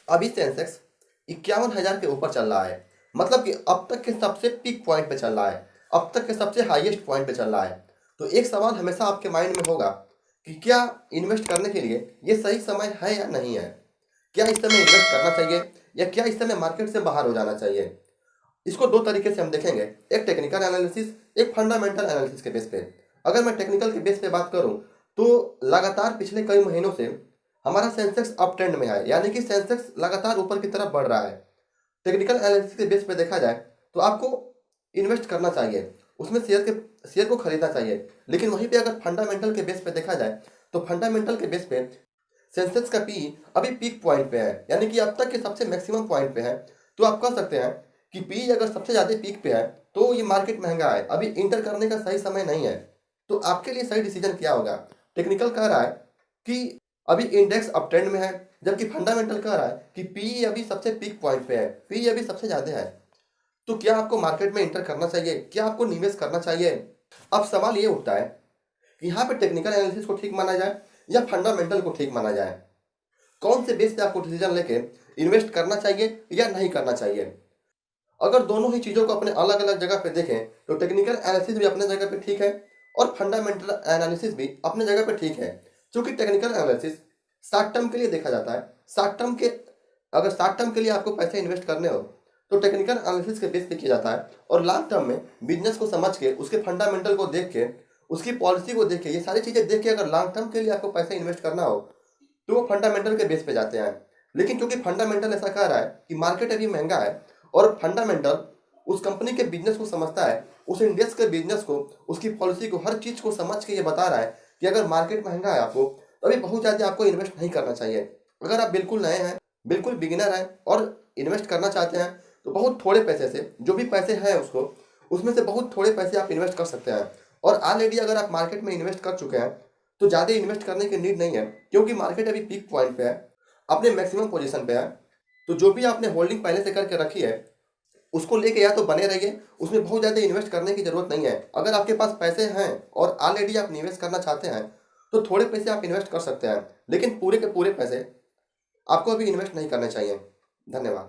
अभी सेंसेक्स 51,000 के ऊपर चल रहा है। मतलब कि अब तक के सबसे पीक पॉइंट पे चल रहा है, अब तक के सबसे हाईएस्ट पॉइंट पे चल रहा है। तो एक सवाल हमेशा आपके माइंड में होगा कि क्या इन्वेस्ट करने के लिए ये सही समय है या नहीं है। क्या इस समय इन्वेस्ट करना चाहिए या क्या इस समय मार्केट से बाहर हो जाना चाहिए। इसको दो तरीके से हम देखेंगे, एक टेक्निकल एनालिसिस, एक फंडामेंटल एनालिसिस के बेस पे। अगर मैं टेक्निकल के बेस पे बात करूं तो लगातार पिछले कई महीनों से हमारा सेंसेक्स अप ट्रेंड में है, यानी कि सेंसेक्स लगातार ऊपर की तरफ बढ़ रहा है। टेक्निकल एनालिसिस के बेस पे देखा जाए तो आपको इन्वेस्ट करना चाहिए, उसमें शेयर को खरीदना चाहिए। लेकिन वहीं पे अगर फंडामेंटल के बेस पे देखा जाए तो फंडामेंटल के बेस पे सेंसेक्स का पी अभी पीक पॉइंट पे है, यानी कि अब तक के सबसे मैक्सिमम पॉइंट पे है। तो आप कह सकते हैं कि पी अगर सबसे ज़्यादा पीक पे है तो ये मार्केट महंगा है, अभी इंटर करने का सही समय नहीं है। तो आपके लिए सही डिसीजन क्या होगा। टेक्निकल कह रहा है कि अभी इंडेक्स अप ट्रेंड में है, जबकि फंडामेंटल कह रहा है कि पी अभी सबसे पीक पॉइंट पे है, पी अभी सबसे ज़्यादा है। तो क्या आपको मार्केट में इंटर करना चाहिए, क्या आपको निवेश करना चाहिए। अब सवाल ये उठता है कि यहाँ पे टेक्निकल एनालिसिस को ठीक माना जाए या फंडामेंटल को ठीक माना जाए। कौन से बेस पे आपको डिसीजन लेके इन्वेस्ट करना चाहिए या नहीं करना चाहिए। अगर दोनों ही चीज़ों को अपने अलग अलग जगह पे देखें तो टेक्निकल एनालिसिस भी अपने जगह पे ठीक है और फंडामेंटल एनालिसिस भी अपने जगह पे ठीक है। क्योंकि टेक्निकल एनालिसिस शॉर्ट टर्म के लिए देखा जाता है। अगर शॉर्ट टर्म के लिए आपको पैसे इन्वेस्ट करने हो तो टेक्निकल एनालिसिस के बेस पे किया जाता है, और लॉन्ग टर्म में बिजनेस को समझ के, उसके फंडामेंटल को देख के, उसकी पॉलिसी को देख के, ये सारी चीज़ें देख के अगर लॉन्ग टर्म के लिए आपको पैसे इन्वेस्ट करना हो तो वो फंडामेंटल के बेस पे जाते हैं। लेकिन क्योंकि फंडामेंटल ऐसा कह रहा है कि मार्केट अभी महंगा है और फंडामेंटल उस कंपनी के बिजनेस को समझता है, उस इंडेक्स के बिजनेस को, उसकी पॉलिसी को, हर चीज़ को समझ के ये बता रहा है कि अगर मार्केट महंगा है आपको तो अभी बहुत ज़्यादा आपको इन्वेस्ट नहीं करना चाहिए। अगर आप बिल्कुल नए हैं, बिल्कुल बिगिनर हैं और इन्वेस्ट करना चाहते हैं तो बहुत थोड़े पैसे से, जो भी पैसे हैं उसको, उसमें से बहुत थोड़े पैसे आप इन्वेस्ट कर सकते हैं। और ऑलरेडी अगर आप मार्केट में इन्वेस्ट कर चुके हैं तो ज़्यादा इन्वेस्ट करने की नीड नहीं है, क्योंकि मार्केट अभी पीक पॉइंट पे है, अपने मैक्सिमम पोजीशन पे है। तो जो भी आपने होल्डिंग पहले से करके रखी है उसको लेके या तो बने रहिए, उसमें बहुत ज़्यादा इन्वेस्ट करने की ज़रूरत नहीं है। अगर आपके पास पैसे हैं और ऑलरेडी आप निवेश करना चाहते हैं तो थोड़े पैसे आप इन्वेस्ट कर सकते हैं, लेकिन पूरे के पूरे पैसे आपको अभी इन्वेस्ट नहीं करने चाहिए। धन्यवाद।